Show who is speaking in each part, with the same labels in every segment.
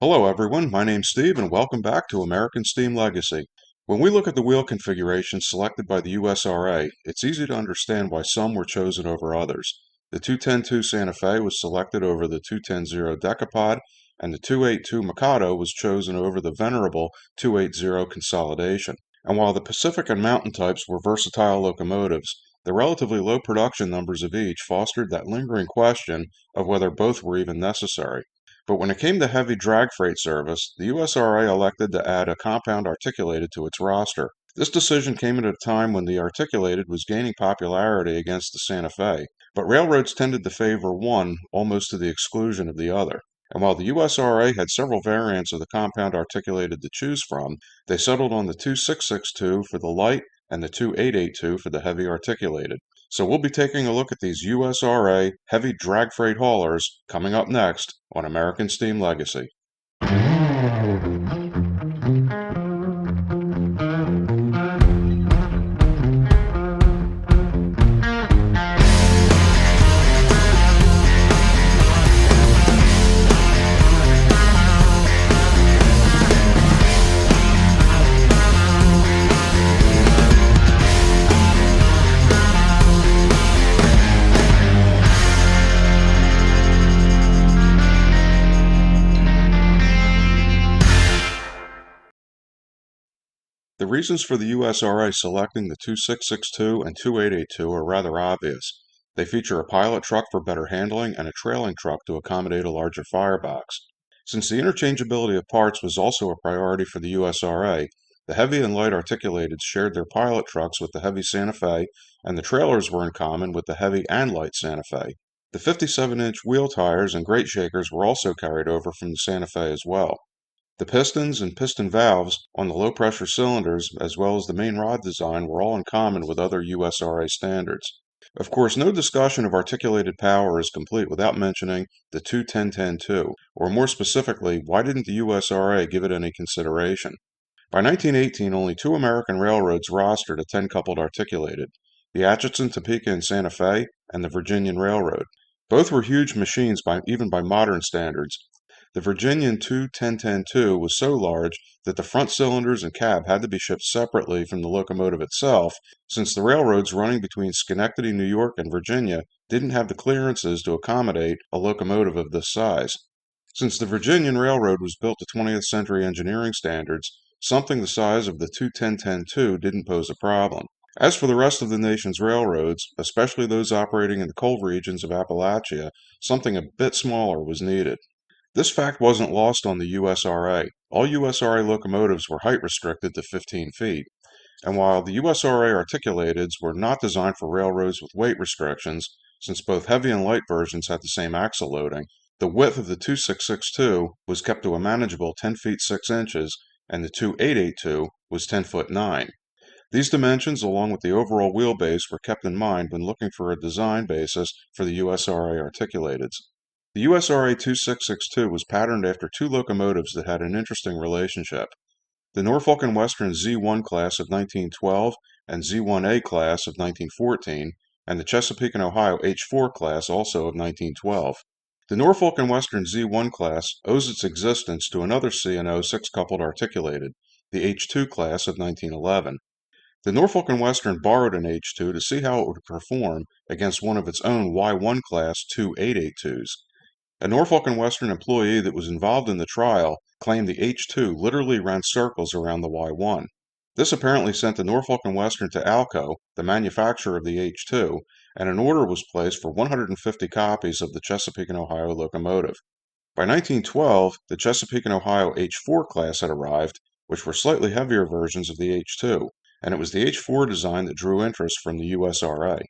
Speaker 1: Hello everyone, my name's Steve and welcome back to American Steam Legacy. When we look at the wheel configurations selected by the USRA, it's easy to understand why some were chosen over others. The 210-2 Santa Fe was selected over the 210-0 Decapod, and the 282 Mikado was chosen over the venerable 280 Consolidation. And while the Pacific and Mountain types were versatile locomotives, the relatively low production numbers of each fostered that lingering question of whether both were even necessary. But when it came to heavy drag freight service, the USRA elected to add a compound articulated to its roster. This decision came at a time when the articulated was gaining popularity against the Santa Fe, but railroads tended to favor one almost to the exclusion of the other. And while the USRA had several variants of the compound articulated to choose from, they settled on the 2662 for the light and the 2882 for the heavy articulated. So we'll be taking a look at these USRA heavy drag freight haulers coming up next on American Steam Legacy. The reasons for the USRA selecting the 2662 and 2882 are rather obvious. They feature a pilot truck for better handling and a trailing truck to accommodate a larger firebox. Since the interchangeability of parts was also a priority for the USRA, the heavy and light articulateds shared their pilot trucks with the heavy Santa Fe, and the trailers were in common with the heavy and light Santa Fe. The 57-inch wheel tires and grate shakers were also carried over from the Santa Fe as well. The pistons and piston valves on the low-pressure cylinders, as well as the main rod design, were all in common with other USRA standards. Of course, no discussion of articulated power is complete without mentioning the 210-10-2, or more specifically, why didn't the USRA give it any consideration? By 1918, only two American railroads rostered a 10-coupled articulated, the Atchison, Topeka, and Santa Fe, and the Virginian Railroad. Both were huge machines even by modern standards. The Virginian 210-10-2 was so large that the front cylinders and cab had to be shipped separately from the locomotive itself, since the railroads running between Schenectady, New York, and Virginia didn't have the clearances to accommodate a locomotive of this size. Since the Virginian Railroad was built to 20th century engineering standards, something the size of the 210-10-2 didn't pose a problem. As for the rest of the nation's railroads, especially those operating in the coal regions of Appalachia, something a bit smaller was needed. This fact wasn't lost on the USRA. All USRA locomotives were height restricted to 15 feet, and while the USRA articulateds were not designed for railroads with weight restrictions, since both heavy and light versions had the same axle loading, the width of the 2662 was kept to a manageable 10 feet 6 inches, and the 2882 was 10 foot 9. These dimensions, along with the overall wheelbase, were kept in mind when looking for a design basis for the USRA articulateds. The USRA 2662 was patterned after two locomotives that had an interesting relationship. The Norfolk and Western Z1 class of 1912 and Z1A class of 1914, and the Chesapeake and Ohio H4 class also of 1912. The Norfolk and Western Z1 class owes its existence to another C&O six-coupled articulated, the H2 class of 1911. The Norfolk and Western borrowed an H2 to see how it would perform against one of its own Y1 class 2882s. A Norfolk and Western employee that was involved in the trial claimed the H2 literally ran circles around the Y1. This apparently sent the Norfolk and Western to Alco, the manufacturer of the H2, and an order was placed for 150 copies of the Chesapeake and Ohio locomotive. By 1912, the Chesapeake and Ohio H4 class had arrived, which were slightly heavier versions of the H2, and it was the H4 design that drew interest from the USRA.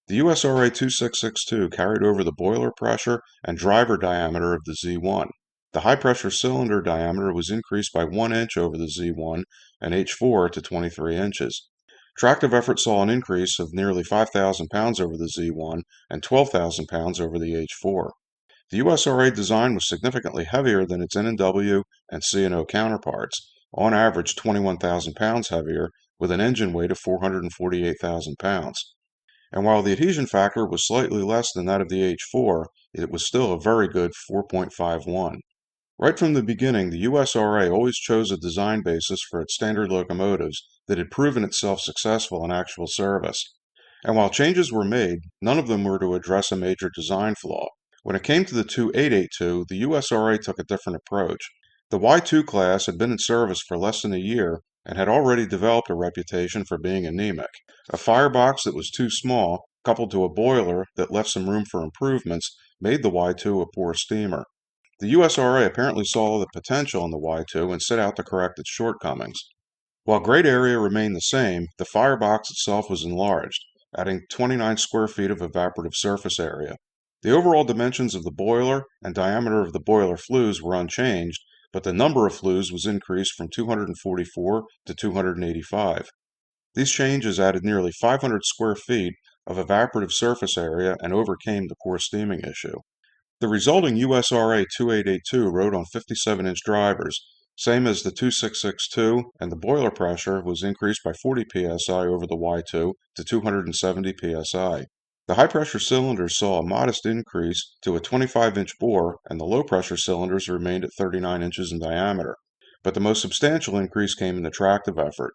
Speaker 1: The USRA 2662 carried over the boiler pressure and driver diameter of the Z1. The high-pressure cylinder diameter was increased by 1 inch over the Z1 and H4 to 23 inches. Tractive effort saw an increase of nearly 5,000 pounds over the Z1 and 12,000 pounds over the H4. The USRA design was significantly heavier than its N&W and C&O counterparts, on average 21,000 pounds heavier, with an engine weight of 448,000 pounds. And while the adhesion factor was slightly less than that of the H4, it was still a very good 4.51. Right from the beginning, the USRA always chose a design basis for its standard locomotives that had proven itself successful in actual service. And while changes were made, none of them were to address a major design flaw. When it came to the 2882, the USRA took a different approach. The Y2 class had been in service for less than a year and had already developed a reputation for being anemic. A firebox that was too small, coupled to a boiler that left some room for improvements, made the Y2 a poor steamer. The USRA apparently saw the potential in the Y2 and set out to correct its shortcomings. While grade area remained the same, the firebox itself was enlarged, adding 29 square feet of evaporative surface area. The overall dimensions of the boiler and diameter of the boiler flues were unchanged, but the number of flues was increased from 244 to 285. These changes added nearly 500 square feet of evaporative surface area and overcame the poor steaming issue. The resulting USRA 2882 rode on 57-inch drivers, same as the 2662, and the boiler pressure was increased by 40 psi over the Y2 to 270 psi. The high-pressure cylinders saw a modest increase to a 25-inch bore, and the low-pressure cylinders remained at 39 inches in diameter. But the most substantial increase came in the tractive effort.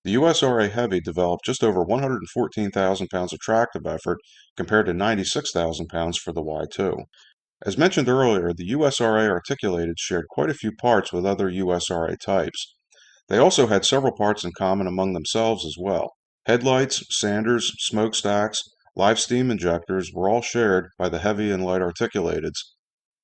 Speaker 1: The USRA Heavy developed just over 114,000 pounds of tractive effort compared to 96,000 pounds for the Y2. As mentioned earlier, the USRA Articulated shared quite a few parts with other USRA types. They also had several parts in common among themselves as well. Headlights, sanders, smokestacks, live steam injectors were all shared by the heavy and light articulateds.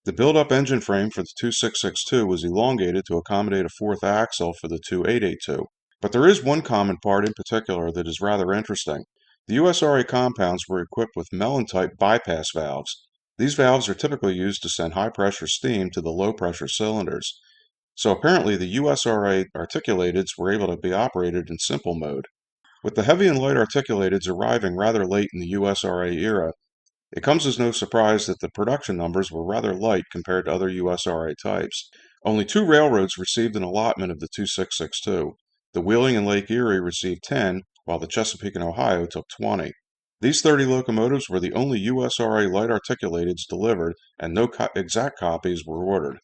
Speaker 1: The build-up engine frame for the 2662 was elongated to accommodate a fourth axle for the 2882. But there is one common part in particular that is rather interesting. The USRA compounds were equipped with Mellon-type bypass valves. These valves are typically used to send high-pressure steam to the low-pressure cylinders. So apparently the USRA articulateds were able to be operated in simple mode. With the heavy and light articulateds arriving rather late in the USRA era, it comes as no surprise that the production numbers were rather light compared to other USRA types. Only 2 railroads received an allotment of the 2662. The Wheeling and Lake Erie received 10, while the Chesapeake and Ohio took 20. These 30 locomotives were the only USRA light articulateds delivered, and no exact copies were ordered.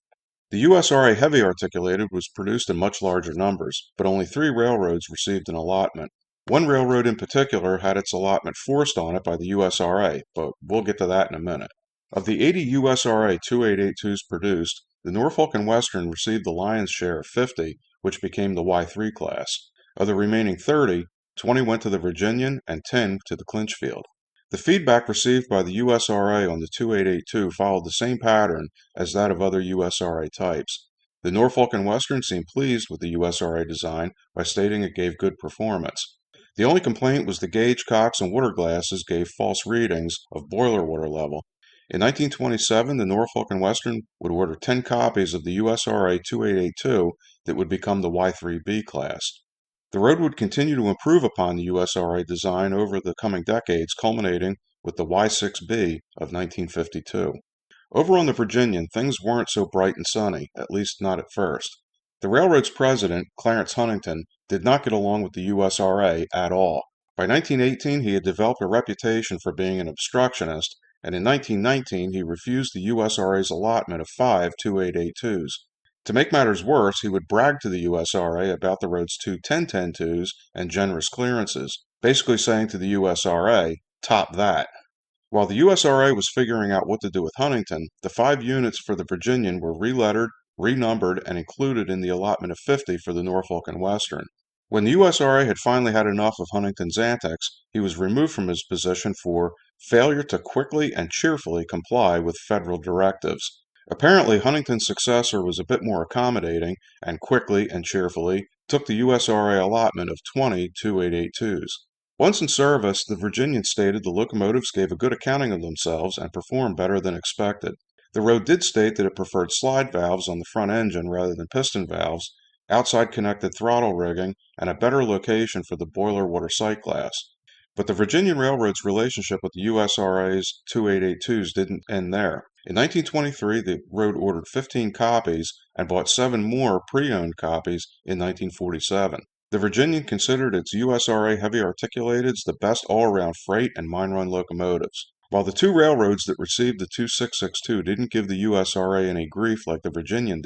Speaker 1: The USRA Heavy Articulated was produced in much larger numbers, but only 3 railroads received an allotment. One railroad in particular had its allotment forced on it by the USRA, but we'll get to that in a minute. Of the 80 USRA 2882s produced, the Norfolk and Western received the lion's share of 50, which became the Y3 class. Of the remaining 30, 20 went to the Virginian and 10 to the Clinchfield. The feedback received by the USRA on the 2882 followed the same pattern as that of other USRA types. The Norfolk and Western seemed pleased with the USRA design by stating it gave good performance. The only complaint was the gauge cocks and water glasses gave false readings of boiler water level. In 1927, the Norfolk and Western would order 10 copies of the USRA 2882 that would become the Y3B class. The road would continue to improve upon the USRA design over the coming decades, culminating with the Y6B of 1952. Over on the Virginian, things weren't so bright and sunny, at least not at first. The railroad's president, Clarence Huntington, did not get along with the USRA at all. By 1918, he had developed a reputation for being an obstructionist, and in 1919, he refused the USRA's allotment of 5 2882s. To make matters worse, he would brag to the USRA about the road's 2 10-10-2s and generous clearances, basically saying to the USRA, "Top that." While the USRA was figuring out what to do with Huntington, the 5 units for the Virginian were relettered, renumbered, and included in the allotment of 50 for the Norfolk and Western. When the USRA had finally had enough of Huntington's antics, he was removed from his position for failure to quickly and cheerfully comply with federal directives. Apparently, Huntington's successor was a bit more accommodating and quickly and cheerfully took the USRA allotment of 20 2882s. Once in service, the Virginian stated the locomotives gave a good accounting of themselves and performed better than expected. The road did state that it preferred slide valves on the front engine rather than piston valves, outside connected throttle rigging, and a better location for the boiler water sight glass. But the Virginian Railroad's relationship with the USRA's 2882s didn't end there. In 1923, the road ordered 15 copies and bought 7 more pre-owned copies in 1947. The Virginian considered its USRA Heavy Articulateds the best all-around freight and mine run locomotives. While the two railroads that received the 2662 didn't give the USRA any grief like the Virginian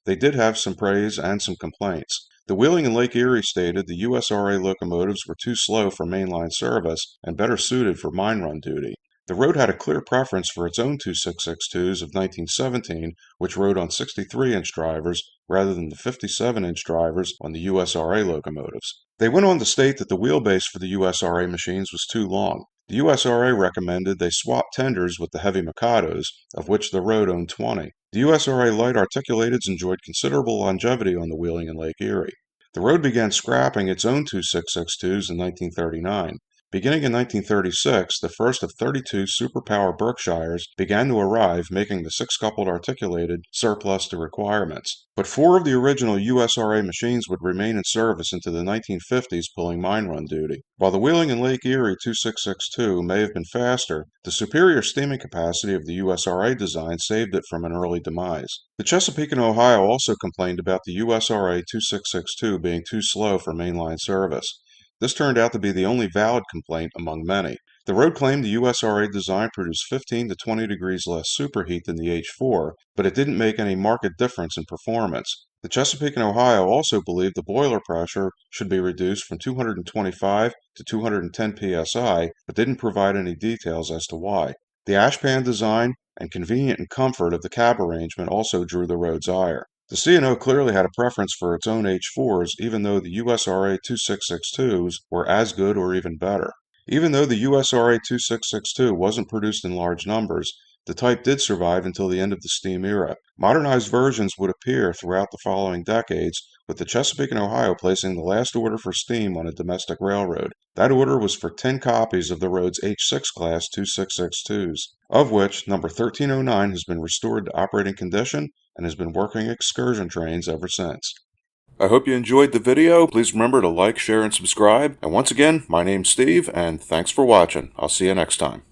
Speaker 1: they did have some praise and some complaints. The Wheeling and Lake Erie stated the USRA locomotives were too slow for mainline service and better suited for mine run duty. The road had a clear preference for its own 2662s of 1917, which rode on 63-inch drivers rather than the 57-inch drivers on the USRA locomotives. They went on to state that the wheelbase for the USRA machines was too long. The USRA recommended they swap tenders with the heavy Mikados, of which the road owned 20. The USRA light articulateds enjoyed considerable longevity on the Wheeling and Lake Erie. The road began scrapping its own 2662s in 1939. Beginning in 1936, the first of 32 superpower Berkshires began to arrive, making the six-coupled articulated surplus to requirements. But four of the original USRA machines would remain in service into the 1950s, pulling mine run duty. While the Wheeling and Lake Erie 2662 may have been faster, the superior steaming capacity of the USRA design saved it from an early demise. The Chesapeake and Ohio also complained about the USRA 2662 being too slow for mainline service. This turned out to be the only valid complaint among many. The road claimed the USRA design produced 15 to 20 degrees less superheat than the H4, but it didn't make any marked difference in performance. The Chesapeake and Ohio also believed the boiler pressure should be reduced from 225 to 210 psi, but didn't provide any details as to why. The ashpan design and convenient and comfort of the cab arrangement also drew the road's ire. The C&O clearly had a preference for its own H4s, even though the USRA 2662s were as good or even better. Even though the USRA 2662 wasn't produced in large numbers, the type did survive until the end of the steam era. Modernized versions would appear throughout the following decades, with the Chesapeake and Ohio placing the last order for steam on a domestic railroad. That order was for 10 copies of the road's H6 class 2662s, of which number 1309 has been restored to operating condition and has been working excursion trains ever since. I hope you enjoyed the video. Please remember to like, share, and subscribe. And once again, my name's Steve, and thanks for watching. I'll see you next time.